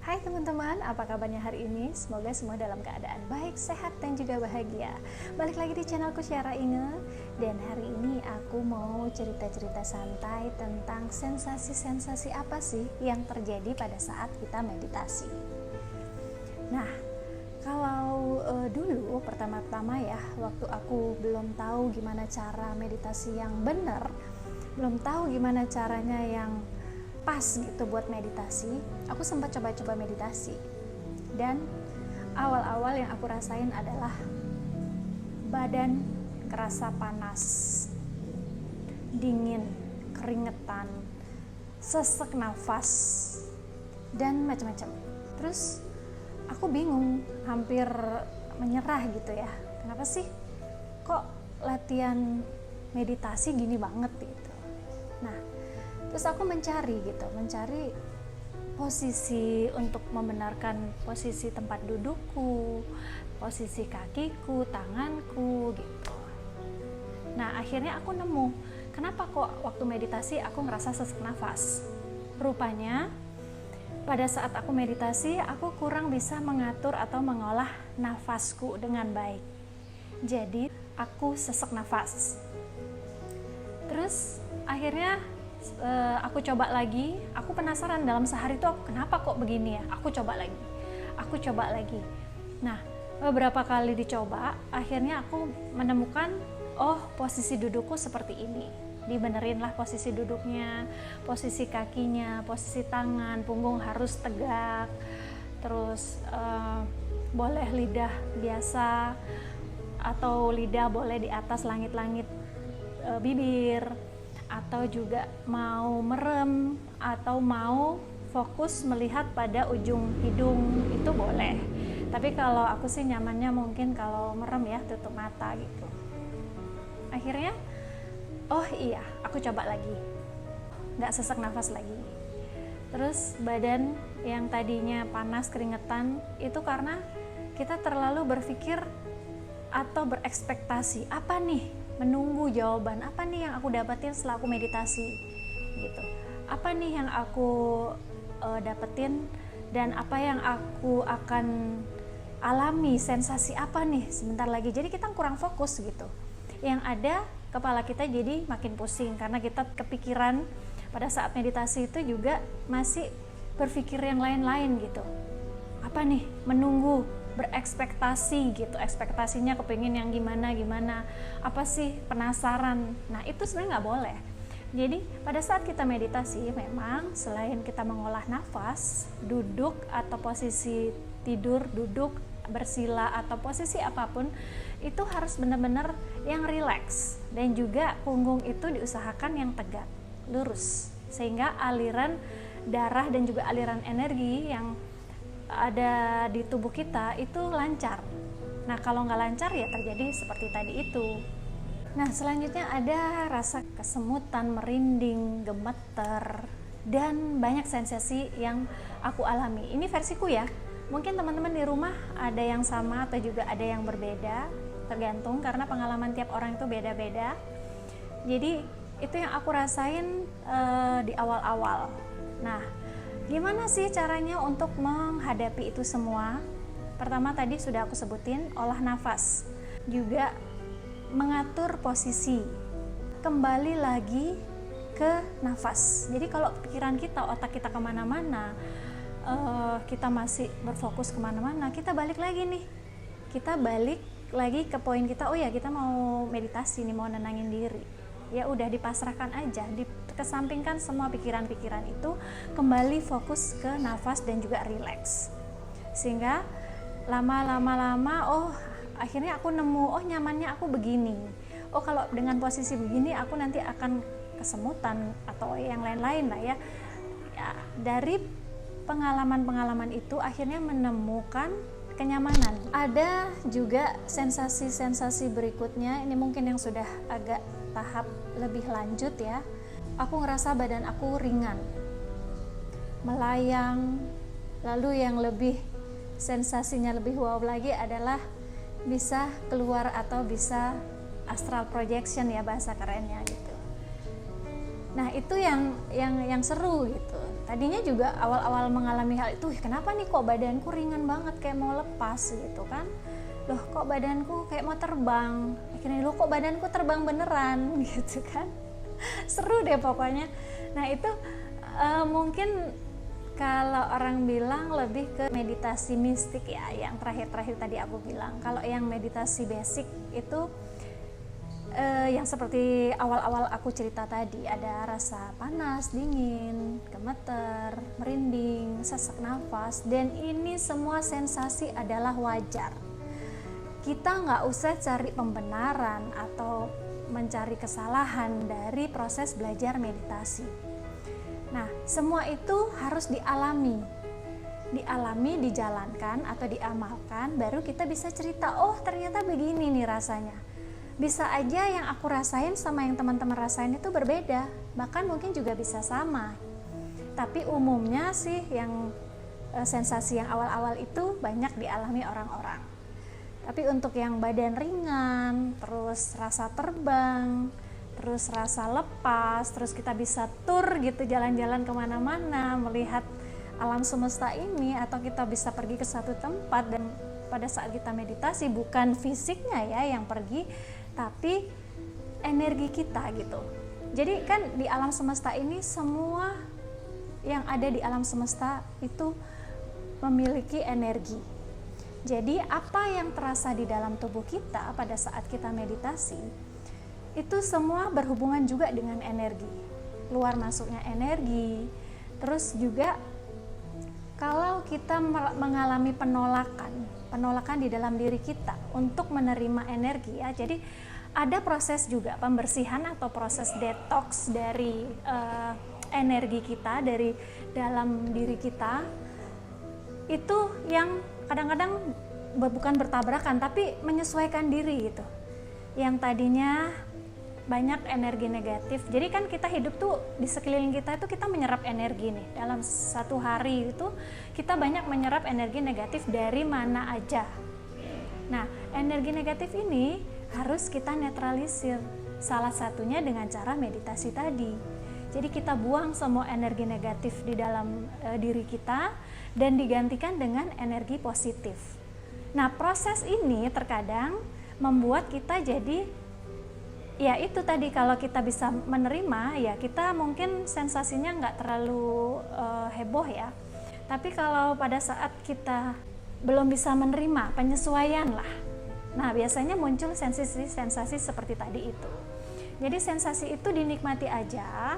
Hai teman-teman, apa kabarnya hari ini? Semoga semua dalam keadaan baik, sehat, dan juga bahagia. Balik lagi di channelku Syara Inge. Dan hari ini aku mau cerita-cerita santai tentang sensasi-sensasi apa sih yang terjadi pada saat kita meditasi. Nah, kalau dulu pertama-tama ya, waktu aku belum tahu gimana cara meditasi yang benar, belum tahu gimana caranya yang pas gitu buat meditasi, aku sempat coba-coba meditasi. Dan awal-awal yang aku rasain adalah badan kerasa panas, dingin, keringetan, sesek nafas, dan macam-macam. Terus aku bingung, hampir menyerah gitu ya. Kenapa sih kok latihan meditasi gini banget gitu. Nah, terus aku mencari posisi untuk membenarkan posisi tempat dudukku, posisi kakiku, tanganku gitu. Nah, akhirnya aku nemu, kenapa kok waktu meditasi aku ngerasa sesak nafas. Rupanya pada saat aku meditasi, aku kurang bisa mengatur atau mengolah nafasku dengan baik. Jadi, aku sesak nafas. Terus akhirnya aku coba lagi, aku penasaran dalam sehari itu kenapa kok begini ya, aku coba lagi. Nah, beberapa kali dicoba, akhirnya aku menemukan, oh posisi dudukku seperti ini, dibenerin lah posisi duduknya, posisi kakinya, posisi tangan, punggung harus tegak, terus boleh lidah biasa, atau lidah boleh di atas langit-langit bibir, atau juga mau merem atau mau fokus melihat pada ujung hidung itu boleh. Tapi kalau aku sih nyamannya mungkin kalau merem ya, tutup mata gitu. Akhirnya, oh iya, aku coba lagi, nggak sesak nafas lagi. Terus badan yang tadinya panas keringetan itu karena kita terlalu berpikir atau berekspektasi, apa nih, menunggu jawaban, apa nih yang aku dapetin setelah aku meditasi gitu, apa nih yang aku dapetin dan apa yang aku akan alami, sensasi apa nih sebentar lagi. Jadi kita kurang fokus gitu, yang ada kepala kita jadi makin pusing karena kita kepikiran pada saat meditasi itu juga masih berpikir yang lain-lain gitu. Apa nih, menunggu, berekspektasi gitu, ekspektasinya kepengin yang gimana, apa sih, penasaran. Nah, itu sebenarnya nggak boleh. Jadi pada saat kita meditasi, memang selain kita mengolah nafas, duduk atau posisi tidur, duduk, bersila atau posisi apapun, itu harus benar-benar yang rileks, dan juga punggung itu diusahakan yang tegak, lurus, sehingga aliran darah dan juga aliran energi yang ada di tubuh kita itu lancar. Nah, kalau nggak lancar ya terjadi seperti tadi itu. Nah, selanjutnya ada rasa kesemutan, merinding, gemeter, dan banyak sensasi yang aku alami. Ini versiku ya. Mungkin teman-teman di rumah ada yang sama atau juga ada yang berbeda, tergantung karena pengalaman tiap orang itu beda-beda. Jadi itu yang aku rasain di awal-awal. Nah, gimana sih caranya untuk menghadapi itu semua? Pertama tadi sudah aku sebutin, olah nafas, juga mengatur posisi, kembali lagi ke nafas. Jadi kalau pikiran kita, otak kita kemana-mana, kita masih berfokus kemana-mana, kita balik lagi nih, kita balik lagi ke poin kita. Oh ya, kita mau meditasi nih, mau nenangin diri. Ya udah, dipasrahkan aja, dikesampingkan semua pikiran-pikiran itu, kembali fokus ke nafas dan juga rileks. Sehingga lama-lama oh akhirnya aku nemu, oh nyamannya aku begini. Oh kalau dengan posisi begini aku nanti akan kesemutan atau yang lain-lain lah ya. Dari pengalaman-pengalaman itu akhirnya menemukan kenyamanan. Ada juga sensasi-sensasi berikutnya, ini mungkin yang sudah agak tahap lebih lanjut ya. Aku ngerasa badan aku ringan, melayang. Lalu yang lebih sensasinya lebih wow lagi adalah bisa keluar atau bisa astral projection ya bahasa kerennya gitu. Nah, itu yang seru gitu. tadinya juga awal-awal mengalami hal itu, kenapa nih kok badanku ringan banget kayak mau lepas gitu kan, loh kok badanku kayak mau terbang, akhirnya loh kok badanku terbang beneran gitu kan. Seru deh pokoknya. Nah itu mungkin kalau orang bilang lebih ke meditasi mistik ya, yang terakhir-terakhir tadi aku bilang. Kalau yang meditasi basic itu yang seperti awal-awal aku cerita tadi, ada rasa panas, dingin, gemeter, merinding, sesak nafas, dan ini semua sensasi adalah wajar. Kita nggak usah cari pembenaran atau mencari kesalahan dari proses belajar meditasi. Nah, semua itu harus dialami, dijalankan atau diamalkan, baru kita bisa cerita, oh ternyata begini nih rasanya. Bisa aja yang aku rasain sama yang teman-teman rasain itu berbeda, bahkan mungkin juga bisa sama. Tapi umumnya sih yang sensasi yang awal-awal itu banyak dialami orang-orang. Tapi untuk yang badan ringan, terus rasa terbang, terus rasa lepas, terus kita bisa tur gitu, jalan-jalan kemana-mana, melihat alam semesta ini, atau kita bisa pergi ke satu tempat, dan pada saat kita meditasi bukan fisiknya ya yang pergi, tapi energi kita gitu. Jadi kan di alam semesta ini semua yang ada di alam semesta itu memiliki energi. Jadi apa yang terasa di dalam tubuh kita pada saat kita meditasi itu semua berhubungan juga dengan energi, luar masuknya energi. Terus juga kalau kita mengalami penolakan di dalam diri kita untuk menerima energi ya, jadi ada proses juga pembersihan atau proses detox dari energi kita dari dalam diri kita, itu yang kadang-kadang bukan bertabrakan tapi menyesuaikan diri gitu. Yang tadinya banyak energi negatif, jadi kan kita hidup tuh di sekeliling kita itu kita menyerap energi nih, dalam satu hari itu kita banyak menyerap energi negatif dari mana aja. Nah energi negatif ini harus kita netralisir, salah satunya dengan cara meditasi tadi. Jadi kita buang semua energi negatif di dalam diri kita dan digantikan dengan energi positif. Nah proses ini terkadang membuat kita jadi, ya itu tadi, kalau kita bisa menerima ya kita mungkin sensasinya nggak terlalu heboh ya. Tapi kalau pada saat kita belum bisa menerima, penyesuaian lah. Nah biasanya muncul sensasi seperti tadi itu. Jadi sensasi itu dinikmati aja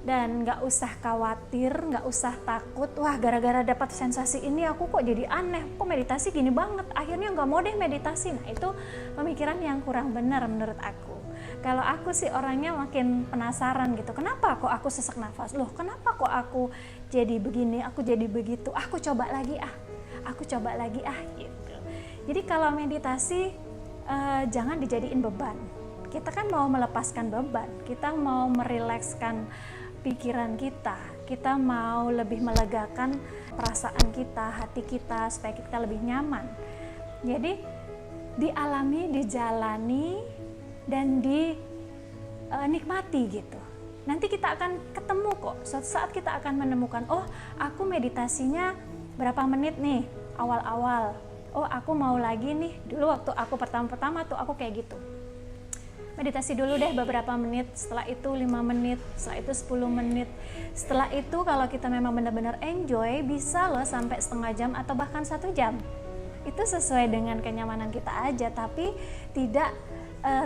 dan nggak usah khawatir, nggak usah takut. Wah gara-gara dapat sensasi ini aku kok jadi aneh, kok meditasi gini banget, akhirnya nggak mau deh meditasi. Nah itu pemikiran yang kurang benar menurut aku. Kalau aku sih orangnya makin penasaran gitu, kenapa kok aku sesak nafas, loh kenapa kok aku jadi begini, aku jadi begitu, aku coba lagi gitu. Jadi kalau meditasi jangan dijadiin beban. Kita kan mau melepaskan beban, kita mau merilekskan pikiran kita mau lebih melegakan perasaan kita, hati kita, supaya kita lebih nyaman. Jadi dialami, dijalani, dan dinikmati gitu. Nanti kita akan ketemu kok, suatu saat kita akan menemukan, oh aku meditasinya berapa menit nih awal-awal, oh aku mau lagi nih, dulu waktu aku pertama-tama tuh aku kayak gitu, meditasi dulu deh beberapa menit, setelah itu 5 menit, setelah itu 10 menit. Setelah itu kalau kita memang benar-benar enjoy, bisa loh sampai setengah jam atau bahkan 1 jam. Itu sesuai dengan kenyamanan kita aja, tapi tidak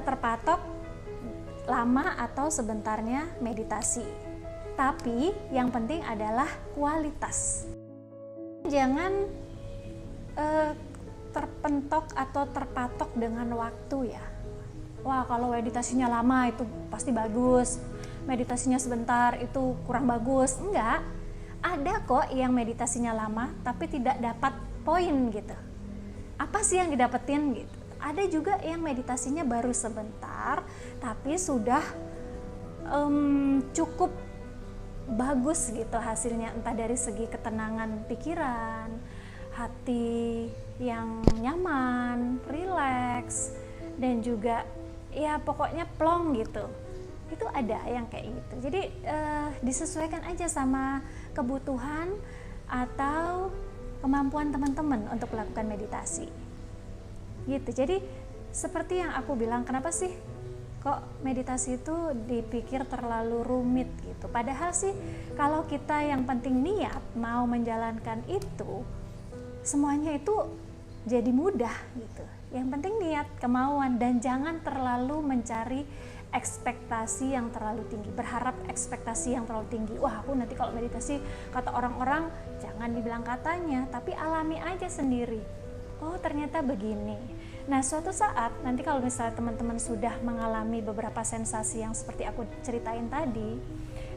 terpatok lama atau sebentarnya meditasi. Tapi yang penting adalah kualitas. Jangan terpentok atau terpatok dengan waktu ya. Wah kalau meditasinya lama itu pasti bagus, meditasinya sebentar itu kurang bagus. Enggak, ada kok yang meditasinya lama tapi tidak dapat poin gitu. Apa sih yang didapetin gitu? Ada juga yang meditasinya baru sebentar tapi sudah cukup bagus gitu hasilnya, entah dari segi ketenangan pikiran, hati yang nyaman, rileks, dan juga ya pokoknya plong gitu. Itu ada yang kayak gitu. Jadi disesuaikan aja sama kebutuhan atau kemampuan teman-teman untuk melakukan meditasi. Gitu. Jadi seperti yang aku bilang, kenapa sih kok meditasi itu dipikir terlalu rumit gitu. Padahal sih kalau kita yang penting niat mau menjalankan itu, semuanya itu jadi mudah gitu. Yang penting niat, kemauan, dan jangan terlalu mencari ekspektasi yang terlalu tinggi, berharap ekspektasi yang terlalu tinggi. Wah, aku nanti kalau meditasi kata orang-orang, jangan dibilang katanya, tapi alami aja sendiri. Oh, ternyata begini. Nah, suatu saat nanti kalau misalnya teman-teman sudah mengalami beberapa sensasi yang seperti aku ceritain tadi,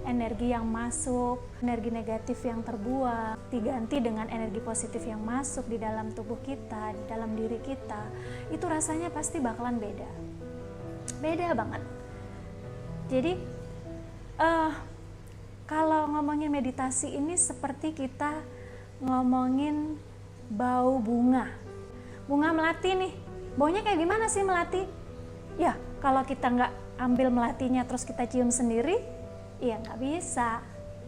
energi yang masuk, energi negatif yang terbuang, diganti dengan energi positif yang masuk di dalam tubuh kita, di dalam diri kita, itu rasanya pasti bakalan beda. Beda banget. Jadi, kalau ngomongin meditasi ini seperti kita ngomongin bau bunga. Bunga melati nih, baunya kayak gimana sih melati? Ya, kalau kita nggak ambil melatinya terus kita cium sendiri, ya nggak bisa.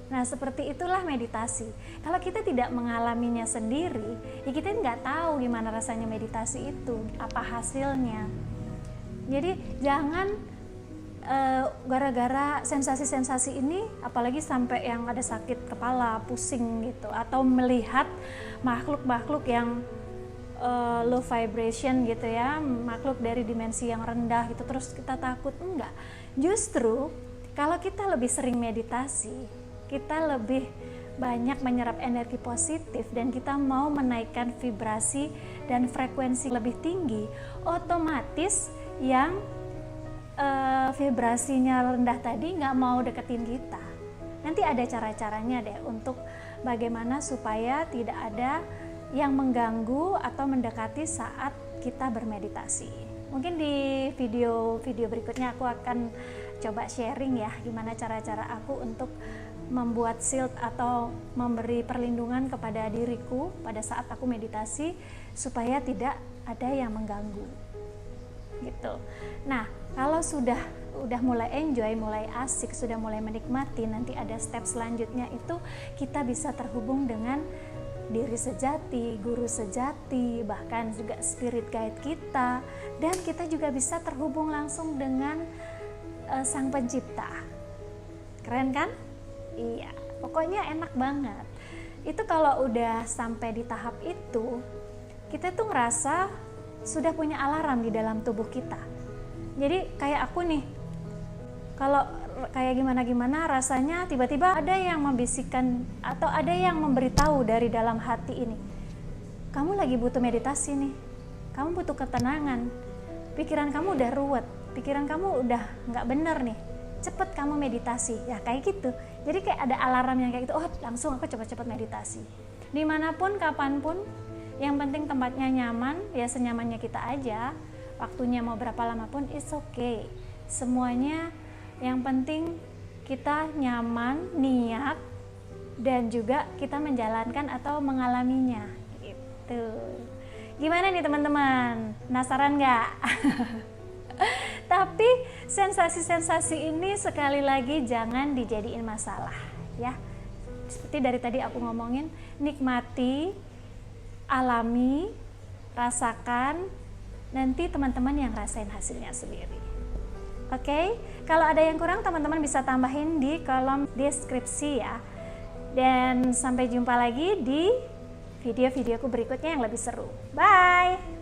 Nah, seperti itulah meditasi. Kalau kita tidak mengalaminya sendiri, ya kita nggak tahu gimana rasanya meditasi itu, apa hasilnya. Jadi jangan gara-gara sensasi-sensasi ini, apalagi sampai yang ada sakit kepala, pusing gitu, atau melihat makhluk-makhluk yang low vibration gitu ya, makhluk dari dimensi yang rendah gitu, terus kita takut. Enggak, justru kalau kita lebih sering meditasi, kita lebih banyak menyerap energi positif dan kita mau menaikkan vibrasi dan frekuensi lebih tinggi, otomatis yang vibrasinya rendah tadi nggak mau deketin kita. Nanti ada cara-caranya deh untuk bagaimana supaya tidak ada yang mengganggu atau mendekati saat kita bermeditasi. Mungkin di video berikutnya aku akan coba sharing ya gimana cara-cara aku untuk membuat shield atau memberi perlindungan kepada diriku pada saat aku meditasi supaya tidak ada yang mengganggu. Gitu. Nah, kalau sudah mulai enjoy, mulai asik, sudah mulai menikmati, nanti ada step selanjutnya itu kita bisa terhubung dengan diri sejati, guru sejati, bahkan juga spirit guide kita, dan kita juga bisa terhubung langsung dengan Sang Pencipta. Keren kan? Iya, pokoknya enak banget. Itu kalau udah sampai di tahap itu, kita tuh ngerasa sudah punya alarm di dalam tubuh kita. Jadi kayak aku nih, kalau kayak gimana rasanya tiba-tiba ada yang membisikkan atau ada yang memberitahu dari dalam hati ini, kamu lagi butuh meditasi nih, kamu butuh ketenangan, pikiran kamu udah ruwet, pikiran kamu udah nggak bener nih, cepet kamu meditasi. Ya kayak gitu. Jadi kayak ada alarm yang kayak gitu, oh langsung aku cepet-cepet meditasi. Dimanapun, kapanpun, yang penting tempatnya nyaman, ya senyamannya kita aja, waktunya mau berapa lama pun it's okay. Semuanya yang penting kita nyaman, niat, dan juga kita menjalankan atau mengalaminya gitu. Gimana nih teman-teman? Penasaran nggak? Tapi sensasi-sensasi ini sekali lagi jangan dijadiin masalah ya. Seperti dari tadi aku ngomongin, nikmati, alami, rasakan, nanti teman-teman yang rasain hasilnya sendiri. Oke, kalau ada yang kurang teman-teman bisa tambahin di kolom deskripsi ya. Dan sampai jumpa lagi di video-videoku berikutnya yang lebih seru. Bye!